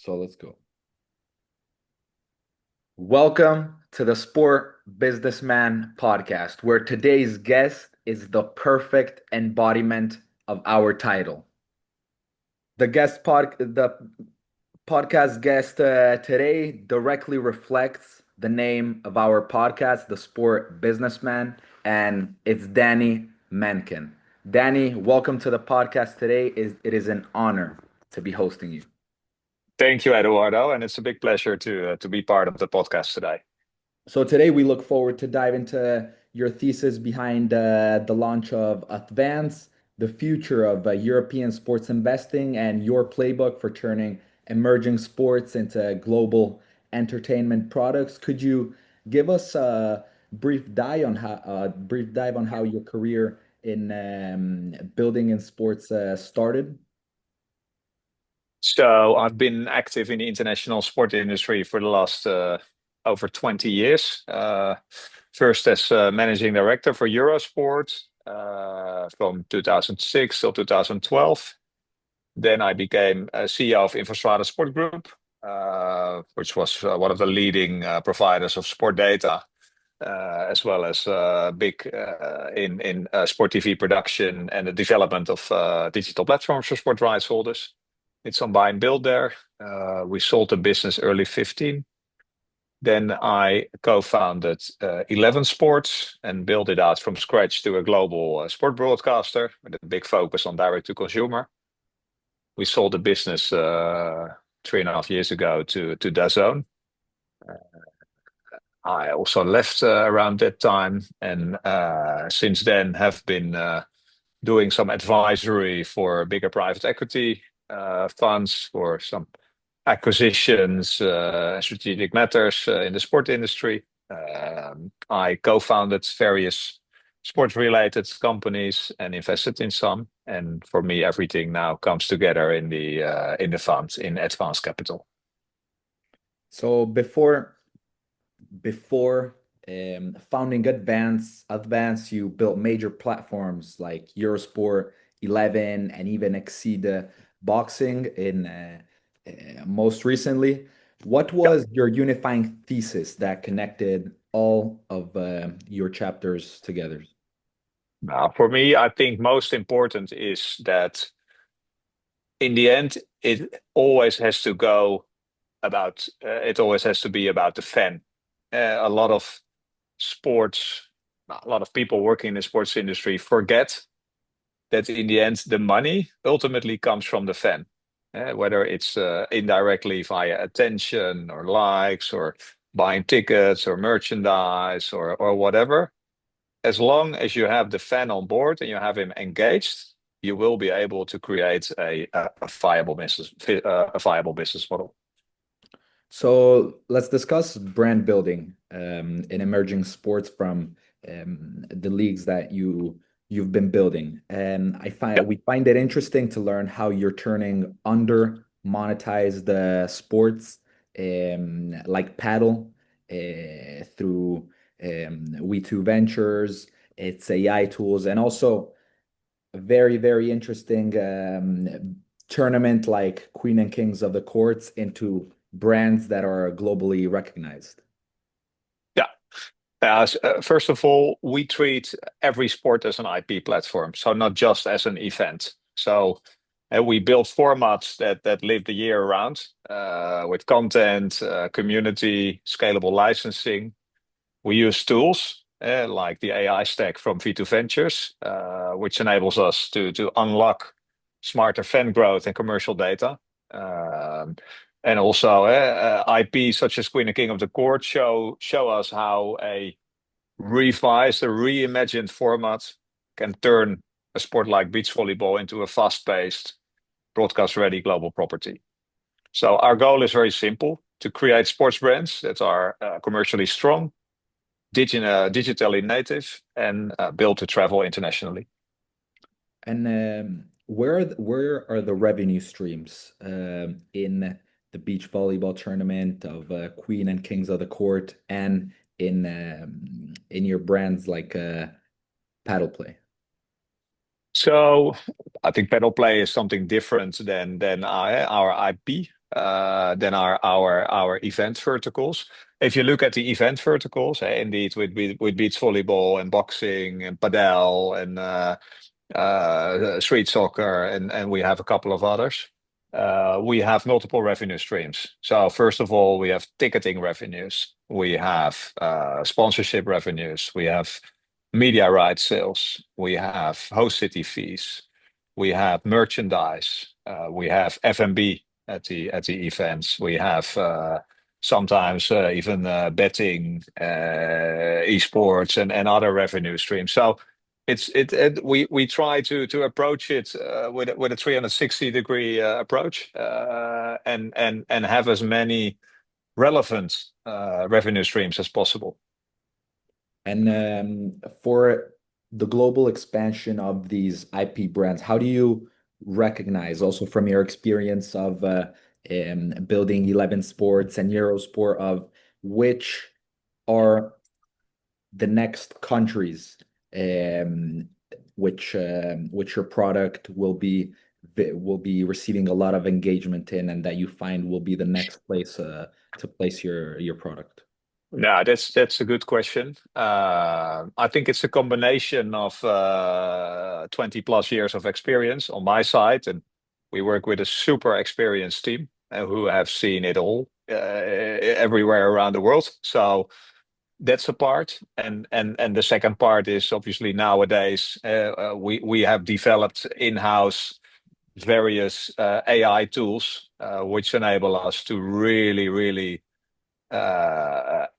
So let's go. Welcome to the Sport Businessman podcast, where today's guest is the perfect embodiment of our title. The podcast guest today directly reflects the name of our podcast, The Sport Businessman, and it's Danny Menken. Danny, welcome to the podcast today. It is an honor to be hosting you. Thank you, Eduardo, and it's a big pleasure to be part of the podcast today. So today we look forward to dive into your thesis behind the launch of Athvance, the future of European sports investing, and your playbook for turning emerging sports into global entertainment products. Could you give us a brief dive on how your career in building in sports started? So I've been active in the international sport industry for the last over 20 years. First as Managing Director for Eurosport from 2006 till 2012. Then I became CEO of Investable Sport Group, which was one of the leading providers of sport data, as well as big in sport TV production and the development of digital platforms for sport rights holders. It's on buy and build there. We sold the business early 15. Then I co-founded 11 Sports and built it out from scratch to a global sport broadcaster with a big focus on direct to consumer. We sold the business 3.5 years ago to DAZN. I also left around that time, and since then have been doing some advisory for bigger private equity funds for some acquisitions, strategic matters in the sport industry. I co-founded various sport-related companies and invested in some. And for me, everything now comes together in the funds in Athvance Capital. So before founding Advance, you built major platforms like Eurosport, 11, and even Exceed Boxing in most recently. What Yeah. was your unifying thesis that connected all of your chapters together? Now, for me, I think most important is that in the end, it always has to be about the fan. A lot of sports, a lot of people working in the sports industry forget that in the end, the money ultimately comes from the fan. Whether it's indirectly via attention or likes or buying tickets or merchandise or whatever. As long as you have the fan on board and you have him engaged, you will be able to create a viable business model. So let's discuss brand building in emerging sports from the leagues that you've been building. And Yeah. we find it interesting to learn how you're turning under monetized sports like paddle through We2 Ventures, its AI tools, and also a very, very interesting tournament like Queen and Kings of the Courts into brands that are globally recognized. Yeah. First of all, we treat every sport as an IP platform, so not just as an event. So we build formats that live the year round with content, community, scalable licensing. We use tools like the AI stack from V2 Ventures, which enables us to unlock smarter fan growth and commercial data. And also IP such as Queen and King of the Court show us how a reimagined format can turn a sport like beach volleyball into a fast-paced, broadcast-ready global property. So our goal is very simple: to create sports brands that are commercially strong, digitally native, and built to travel internationally. And where are the revenue streams in the beach volleyball tournament of Queen and Kings of the Court and in your brands like paddle play? So I think pedal play is something different than our IP. than our event verticals. If you look at the event verticals, indeed, with beach volleyball and boxing and padel and street soccer, and we have a couple of others. We have multiple revenue streams. So first of all, we have ticketing revenues, we have sponsorship revenues, we have media rights sales, we have host city fees, we have merchandise, we have F&B at the events, we have sometimes even betting, esports, and other revenue streams. So we try to approach it with a 360-degree approach, and have as many relevant revenue streams as possible. And for the global expansion of these IP brands, how do you recognize, also from your experience of building 11 Sports and Eurosport, of which are the next countries um, which your product will be receiving a lot of engagement in, and that you find will be the next place to place your product? Yeah, that's a good question. I think it's a combination of 20 plus years of experience on my side, and we work with a super experienced team who have seen it all everywhere around the world. So that's a part, and the second part is obviously nowadays we have developed in-house various AI tools which enable us to really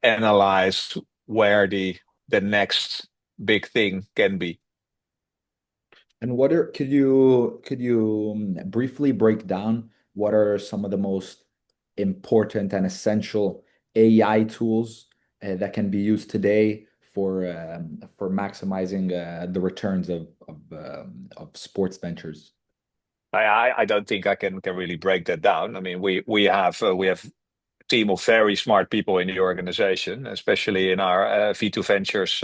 analyze where the next big thing can be. And could you briefly break down what are some of the most important and essential AI tools that can be used today for maximizing the returns of sports ventures? I don't think I can really break that down. I mean, we have a team of very smart people in the organization, especially in our V2 Ventures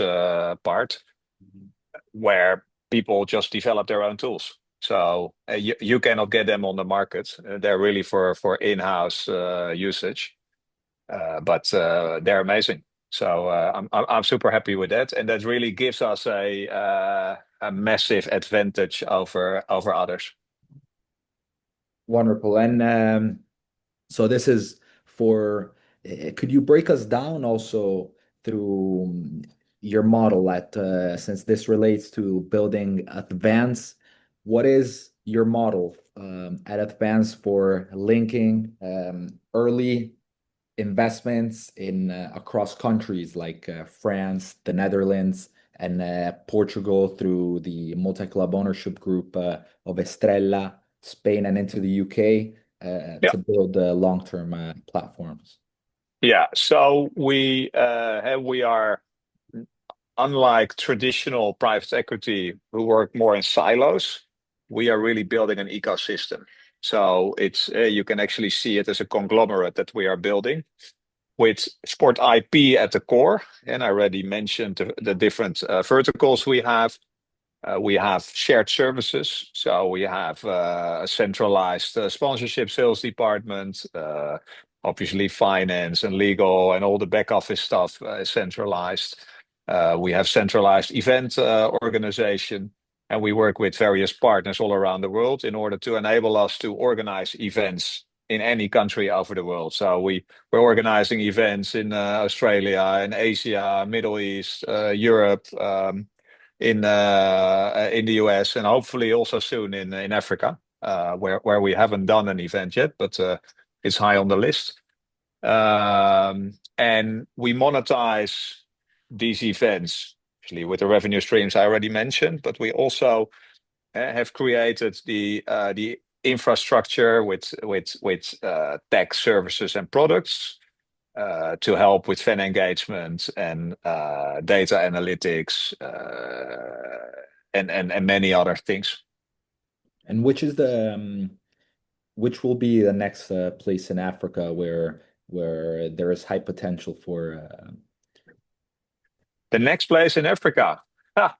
part, where people just develop their own tools. So you cannot get them on the market. They're really for in-house usage, but they're amazing. So I'm super happy with that, and that really gives us a massive advantage over others. Wonderful. And so this is for, could you break us down also through your model since this relates to building Advance, what is your model at Advance for linking early investments in across countries like France, the Netherlands, and Portugal through the multi-club ownership group of Estrella, Spain, and into the UK Yeah. to build long-term platforms? Yeah, so we are, unlike traditional private equity who work more in silos. We are really building an ecosystem. So it's you can actually see it as a conglomerate that we are building with sport IP at the core. And I already mentioned the different verticals we have. We have shared services. So we have a centralized sponsorship sales department, obviously finance and legal and all the back office stuff is centralized. We have centralized event organization, and we work with various partners all around the world in order to enable us to organize events in any country over the world. So we're organizing events in Australia, in Asia, Middle East, Europe, in the US, and hopefully also soon in Africa, where we haven't done an event yet, but it's high on the list. And we monetize these events actually with the revenue streams I already mentioned, but we also have created the infrastructure with tech services and products to help with fan engagement and data analytics and many other things. And which will be the next place in Africa where there is high potential for The next place in Africa. Ha,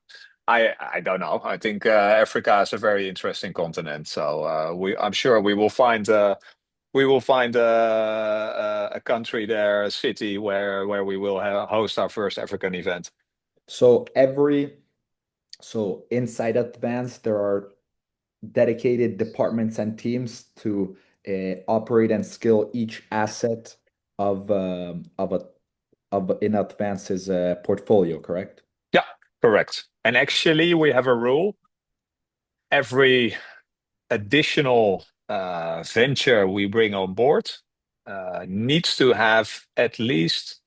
I don't know. I think Africa is a very interesting continent. So I'm sure we will find we will find a country there, a city where we will host our first African event. So inside Advance, there are dedicated departments and teams to operate and skill each asset of a of in Advance's portfolio, correct? Yeah, correct. And actually, we have a rule. Every additional venture we bring on board needs to have at least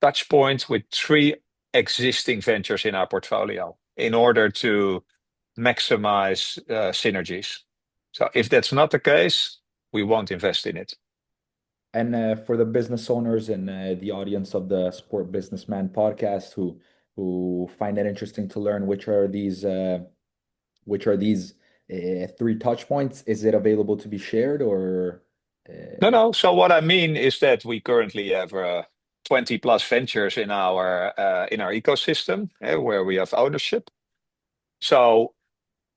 touch points with three existing ventures in our portfolio in order to maximize synergies. So if that's not the case, we won't invest in it. And for the business owners and the audience of the Sport Businessman podcast who find it interesting to learn which are these three touch points, is it available to be shared or No, no. So what I mean is that we currently have 20 plus ventures in our ecosystem where we have ownership. So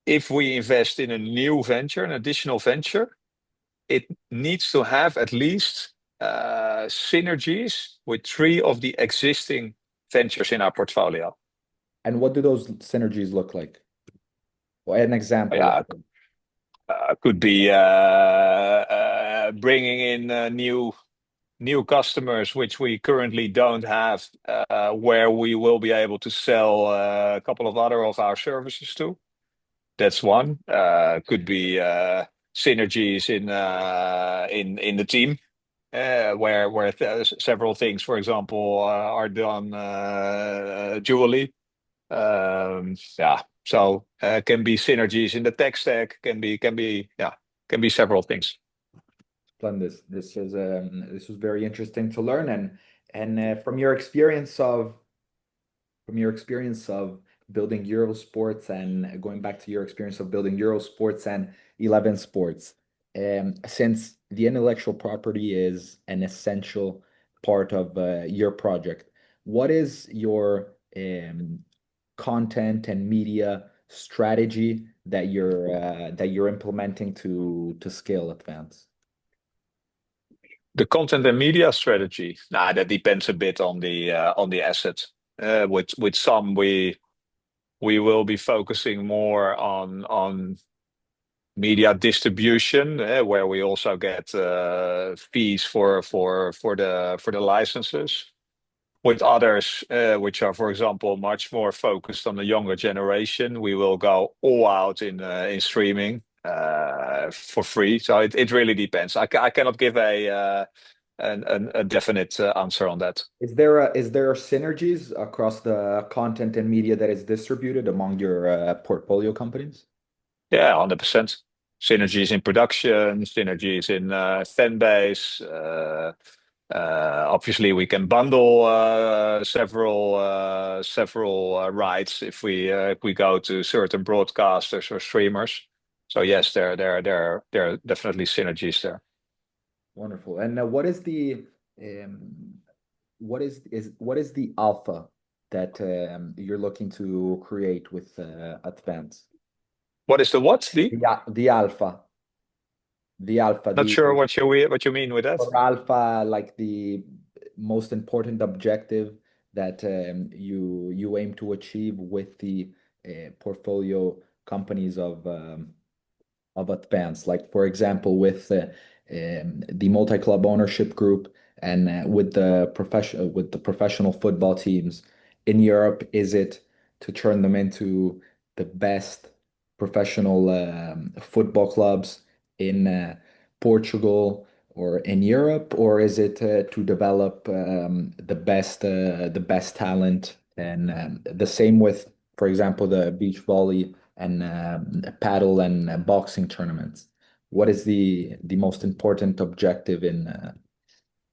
if we invest in a new venture, an additional venture, it needs to have at least synergies with three of the existing ventures in our portfolio. and what do those synergies look like? Or an example Yeah, of them. could be bringing in new customers, which we currently don't have, where we will be able to sell a couple of other of our services to. That's one. Could be synergies in the team, where several things, for example, are done dually. Yeah. So can be synergies in the tech stack, can be several things. Glenn, this was very interesting to learn, and from your experience of building Eurosports and going back to your experience of building Eurosports and 11 Sports, since the intellectual property is an essential part of your project, what is your content and media strategy that you're implementing to scale Advance? The content and media strategy, nah, that depends a bit on the asset. With some, we will be focusing more on media distribution, where we also get fees for the licenses. With others, which are, for example, much more focused on the younger generation, we will go all out in streaming for free. So it really depends. I cannot give a definite answer on that. Is there synergies across the content and media that is distributed among your portfolio companies? Yeah, 100%. Synergies in production, synergies in fan base. Obviously, we can bundle several rights if we go to certain broadcasters or streamers. So yes, there are definitely synergies there. Wonderful. And um, what is the alpha that you're looking to create with Advance? What is the what? The alpha, the alpha, Not the sure what you mean with that. or alpha, like the most important objective that you aim to achieve with the portfolio companies of Advance. Like for example, with the multi-club ownership group and with the professional football teams in Europe, is it to turn them into the best professional football clubs in Portugal or in Europe, or is it to develop the best talent? And the same with, for example, the beach volley and paddle and boxing tournaments. What is the most important objective in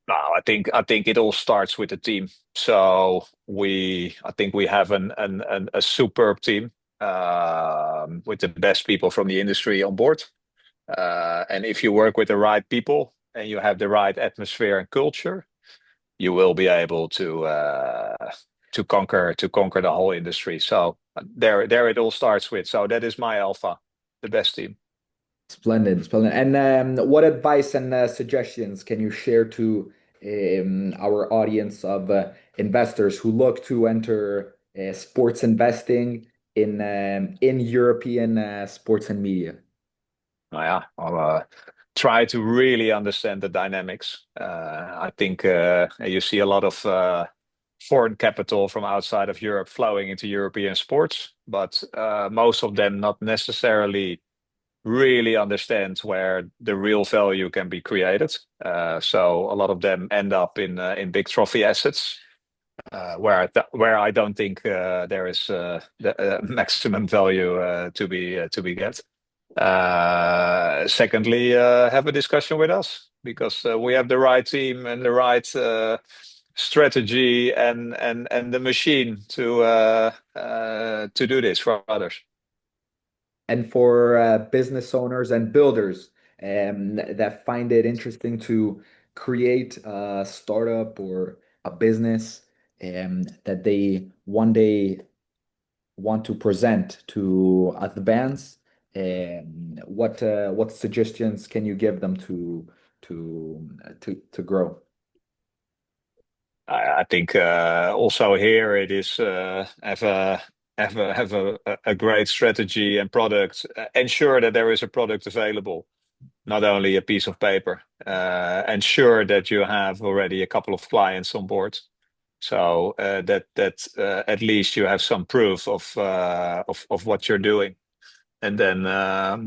No, I think it all starts with the team. So I think we have a superb team with the best people from the industry on board. And if you work with the right people and you have the right atmosphere and culture, you will be able to conquer the whole industry. So there it all starts with. So that is my alpha, the best team. Splendid, splendid. And what advice and suggestions can you share to our audience of investors who look to enter sports investing in European sports and media? Nou ja, I'll try to really understand the dynamics. I think you see a lot of foreign capital from outside of Europe flowing into European sports, but most of them not necessarily really understand where the real value can be created. So a lot of them end up in big trophy assets, where I don't think there is the maximum value to be get. Secondly, have a discussion with us because we have the right team and the right strategy and the machine to do this for others. And for business owners and builders that find it interesting to create a startup or a business that they one day want to present to Athvance, what suggestions can you give them to grow? I think also here it is have a great strategy and product. Ensure that there is a product available, not only a piece of paper. Ensure that you have already a couple of clients on board, so that at least you have some proof of what you're doing, and then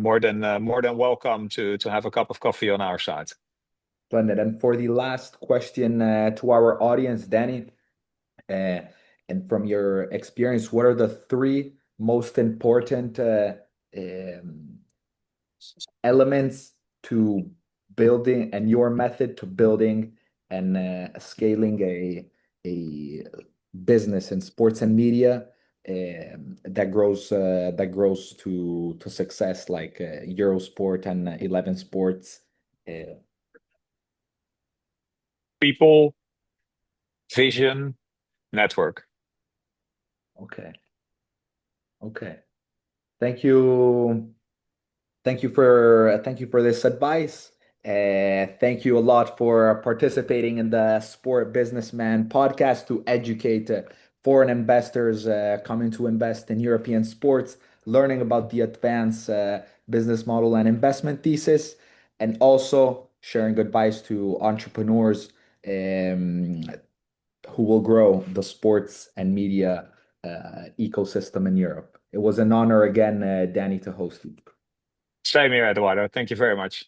more than welcome to have a cup of coffee on our side. Splendid. And for the last question to our audience, Danny, uh, and from your experience, what are the three most important um, elements to building and your method to building and scaling a business in sports and media that grows to success like Eurosport and 11 Sports. Uh, People, vision, network. okay, okay. Thank you. Thank you for this advice. Thank you a lot for participating in the Sport Businessman podcast to educate foreign investors coming to invest in European sports, learning about the advanced business model and investment thesis, and also sharing advice to entrepreneurs um, who will grow the sports and media ecosystem in Europe. It was an honor again, Danny, to host you. Same here, Eduardo. Thank you very much.